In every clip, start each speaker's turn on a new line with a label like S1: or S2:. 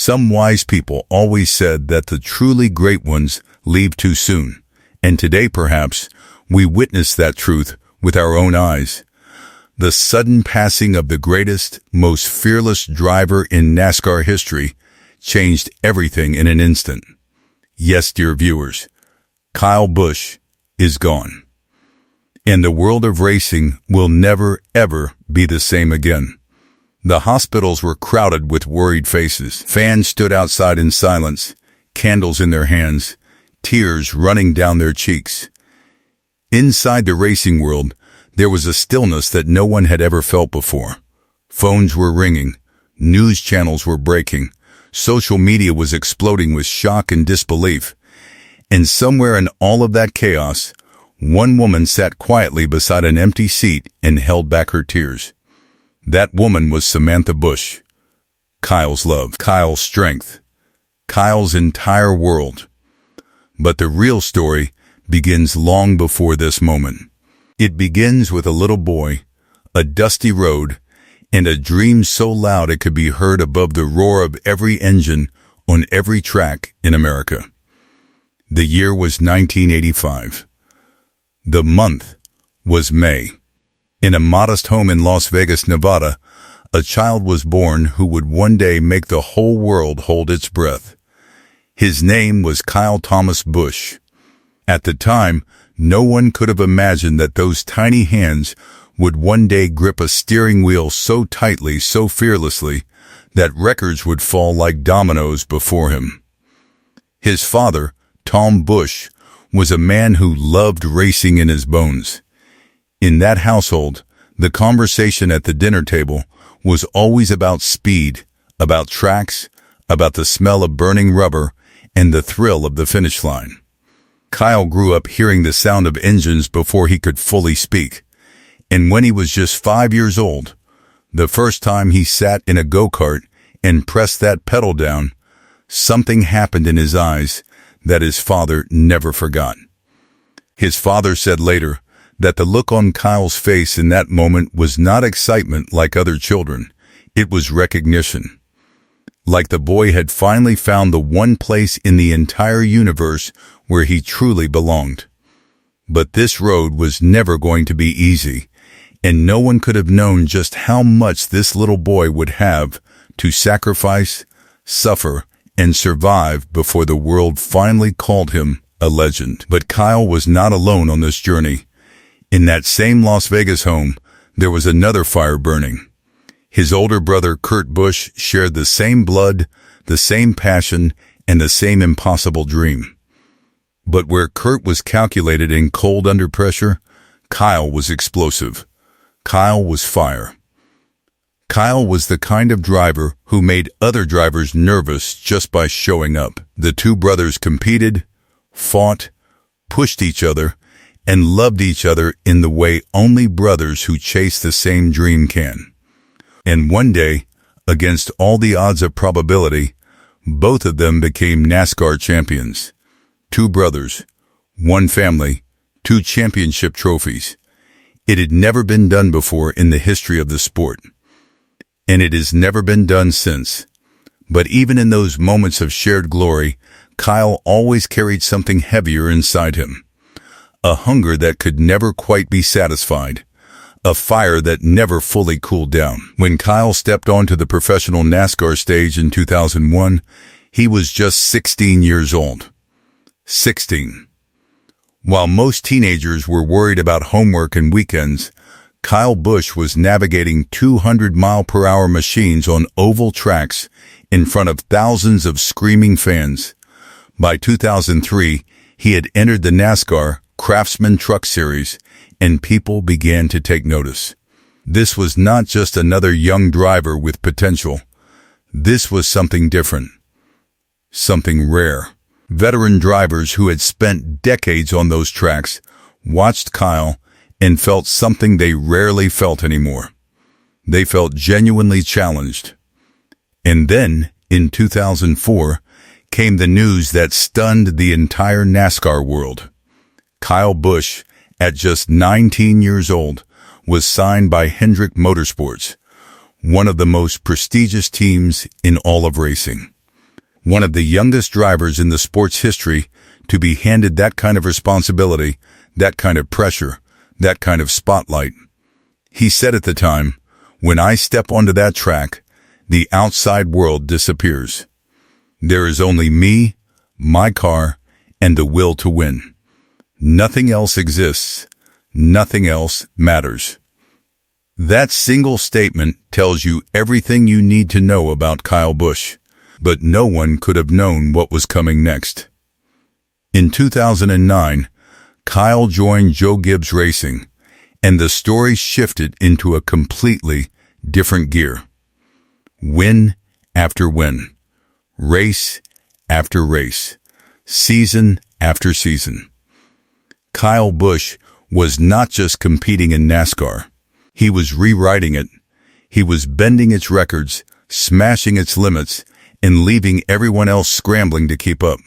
S1: Some wise people always said that the truly great ones leave too soon, and today perhaps we witness that truth with our own eyes. The sudden passing of the greatest, most fearless driver in NASCAR history changed everything in an instant. Yes, dear viewers, Kyle Busch is gone. And the world of racing will never, ever be the same again. The hospitals were crowded with worried faces. Fans stood outside in silence, candles in their hands, tears running down their cheeks. Inside the racing world, there was a stillness that no one had ever felt before. Phones were ringing, news channels were breaking, social media was exploding with shock and disbelief. And somewhere in all of that chaos, one woman sat quietly beside an empty seat and held back her tears. That woman was Samantha Busch. Kyle's love, Kyle's strength, Kyle's entire world. But the real story begins long before this moment. It begins with a little boy, a dusty road, and a dream so loud it could be heard above the roar of every engine on every track in America. The year was 1985. The month was May. In a modest home in Las Vegas, Nevada, a child was born who would one day make the whole world hold its breath. His name was Kyle Thomas Busch. At the time, no one could have imagined that those tiny hands would one day grip a steering wheel so tightly, so fearlessly, that records would fall like dominoes before him. His father, Tom Busch, was a man who loved racing in his bones. In that household, the conversation at the dinner table was always about speed, about tracks, about the smell of burning rubber, and the thrill of the finish line. Kyle grew up hearing the sound of engines before he could fully speak. And when he was just 5 years old, the first time he sat in a go-kart and pressed that pedal down, something happened in his eyes that his father never forgot. His father said later that the look on Kyle's face in that moment was not excitement like other children. It was recognition. Like the boy had finally found the one place in the entire universe where he truly belonged. But this road was never going to be easy, and no one could have known just how much this little boy would have to sacrifice, suffer, and survive before the world finally called him a legend. But Kyle was not alone on this journey. In that same Las Vegas home, there was another fire burning. His older brother, Kurt Busch, shared the same blood, the same passion, and the same impossible dream. But where Kurt was calculated and cold under pressure, Kyle was explosive. Kyle was fire. Kyle was the kind of driver who made other drivers nervous just by showing up. The two brothers competed, fought, pushed each other, and loved each other in the way only brothers who chase the same dream can. And one day, against all the odds of probability, both of them became NASCAR champions. Two brothers, one family, two championship trophies. It had never been done before in the history of the sport. And it has never been done since. But even in those moments of shared glory, Kyle always carried something heavier inside him. A hunger that could never quite be satisfied. A fire that never fully cooled down. When Kyle stepped onto the professional NASCAR stage in 2001, he was just 16 years old. 16. While most teenagers were worried about homework and weekends, Kyle Busch was navigating 200-mile-per-hour machines on oval tracks in front of thousands of screaming fans. By 2003, he had entered the NASCAR Craftsman Truck Series, and people began to take notice. This was not just another young driver with potential. This was something different. Something rare. Veteran drivers who had spent decades on those tracks watched Kyle and felt something they rarely felt anymore. They felt genuinely challenged. And then, in 2004, came the news that stunned the entire NASCAR world. Kyle Busch, at just 19 years old, was signed by Hendrick Motorsports, one of the most prestigious teams in all of racing. one of the youngest drivers in the sport's history to be handed that kind of responsibility, that kind of pressure, that kind of spotlight. He said at the time, "When I step onto that track, the outside world disappears. There is only me, my car, and the will to win. Nothing else exists. Nothing else matters." That single statement tells you everything you need to know about Kyle Busch, but no one could have known what was coming next. In 2009, Kyle joined Joe Gibbs Racing, and the story shifted into a completely different gear. Win after win, race after race, season after season. Kyle Busch was not just competing in NASCAR. He was rewriting it. He was bending its records, smashing its limits, and leaving everyone else scrambling to keep up.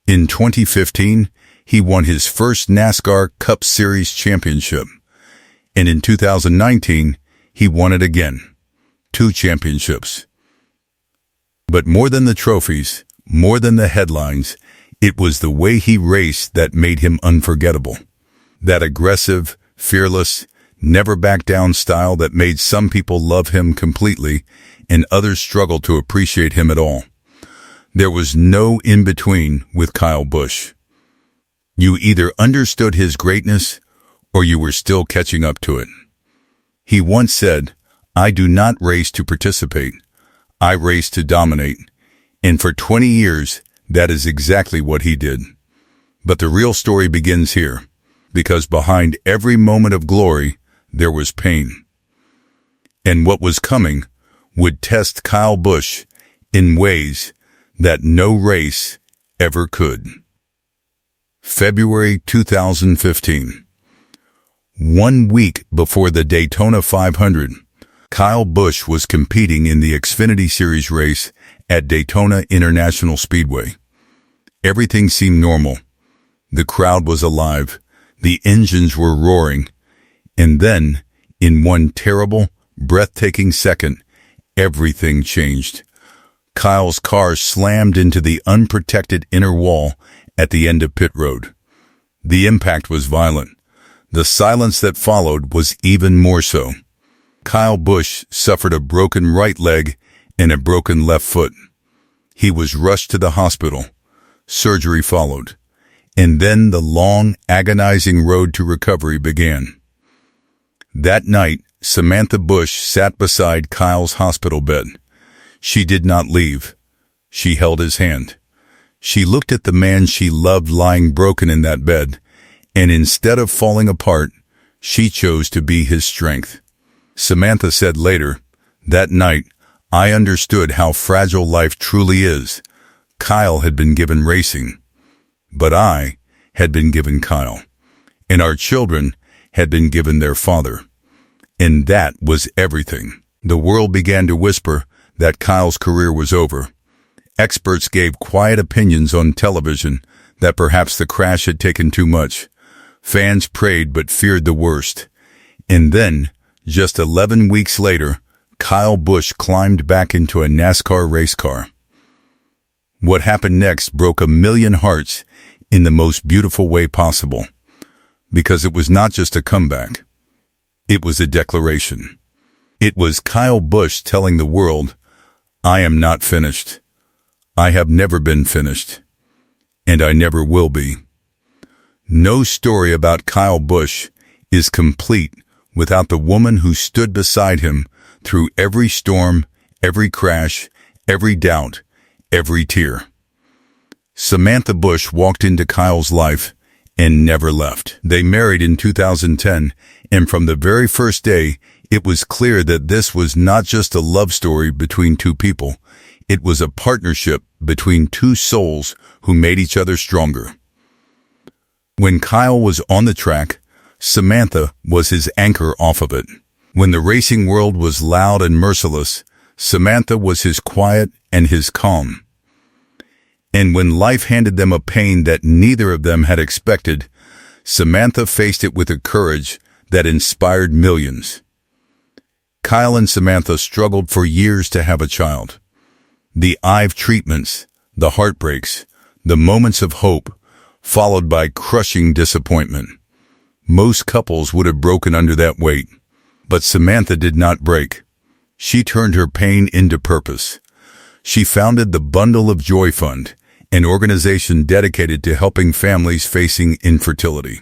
S1: In 2015, he won his first NASCAR Cup Series championship. And in 2019, he won it again. 2 championships. But more than the trophies, more than the headlines, it was the way he raced that made him unforgettable. That aggressive, fearless, never back down style that made some people love him completely and others struggle to appreciate him at all. There was no in-between with Kyle Busch. You either understood his greatness or you were still catching up to it. He once said, "I do not race to participate. I race to dominate." And for 20 years, that is exactly what he did. But the real story begins here, because behind every moment of glory, there was pain. And what was coming would test Kyle Busch in ways that no race ever could. February 2015. 1 week before the Daytona 500, Kyle Busch was competing in the Xfinity Series race at Daytona International Speedway. Everything seemed normal. The crowd was alive. The engines were roaring. And then, in one terrible, breathtaking second, everything changed. Kyle's car slammed into the unprotected inner wall at the end of pit road. The impact was violent. The silence that followed was even more so. Kyle Busch suffered a broken right leg and a broken left foot. He was rushed to the hospital. Surgery followed. And then the long, agonizing road to recovery began. That night, Samantha Busch sat beside Kyle's hospital bed. She did not leave. She held his hand. She looked at the man she loved lying broken in that bed, and instead of falling apart, she chose to be his strength. Samantha said later, "That night, I understood how fragile life truly is. Kyle had been given racing, but I had been given Kyle, and our children had been given their father. And that was everything." The world began to whisper that Kyle's career was over. Experts gave quiet opinions on television that perhaps the crash had taken too much. Fans prayed but feared the worst. And then, just 11 weeks later, Kyle Busch climbed back into a NASCAR race car. What happened next broke a million hearts in the most beautiful way possible, because it was not just a comeback. It was a declaration. It was Kyle Busch telling the world, "I am not finished. I have never been finished. And I never will be." No story about Kyle Busch is complete without the woman who stood beside him through every storm, every crash, every doubt, every tear. Samantha Busch walked into Kyle's life and never left. They married in 2010, and from the very first day, it was clear that this was not just a love story between two people. It was a partnership between two souls who made each other stronger. When Kyle was on the track, Samantha was his anchor off of it. When the racing world was loud and merciless, Samantha was his quiet and his calm. And when life handed them a pain that neither of them had expected, Samantha faced it with a courage that inspired millions. Kyle and Samantha struggled for years to have a child. The IV treatments, the heartbreaks, the moments of hope, followed by crushing disappointment. Most couples would have broken under that weight. But Samantha did not break. She turned her pain into purpose. She founded the Bundle of Joy Fund, an organization dedicated to helping families facing infertility.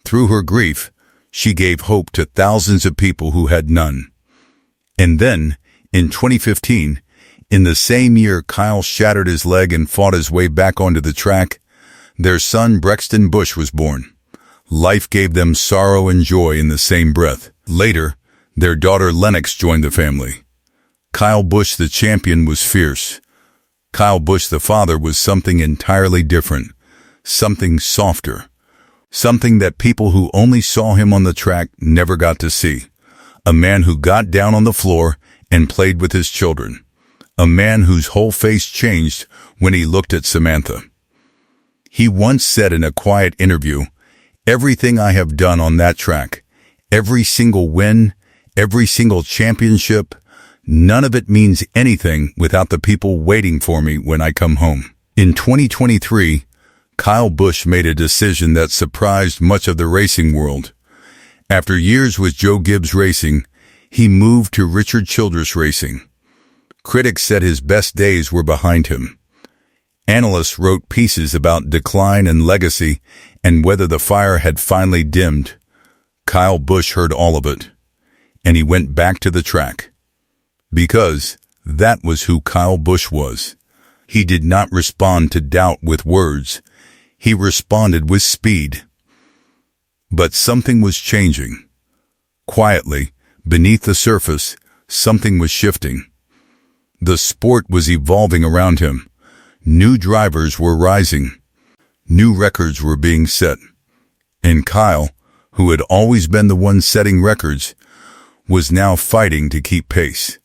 S1: Through her grief, she gave hope to thousands of people who had none. And then, in 2015, in the same year Kyle shattered his leg and fought his way back onto the track, their son Brexton Busch was born. Life gave them sorrow and joy in the same breath. Later, their daughter Lennox joined the family. Kyle Busch the champion was fierce. Kyle Busch the father was something entirely different, something softer, something that people who only saw him on the track never got to see. A man who got down on the floor and played with his children. A man whose whole face changed when he looked at Samantha. He once said in a quiet interview, "Everything I have done on that track, every single win, every single championship, none of it means anything without the people waiting for me when I come home." In 2023, Kyle Busch made a decision that surprised much of the racing world. After years with Joe Gibbs Racing, he moved to Richard Childress Racing. Critics said his best days were behind him. Analysts wrote pieces about decline and legacy and whether the fire had finally dimmed. Kyle Busch heard all of it, and he went back to the track. Because that was who Kyle Busch was. He did not respond to doubt with words. He responded with speed. But something was changing. Quietly, beneath the surface, something was shifting. The sport was evolving around him. New drivers were rising. New records were being set. And Kyle, who had always been the one setting records, was now fighting to keep pace.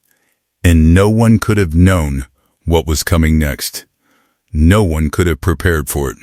S1: And no one could have known what was coming next. No one could have prepared for it.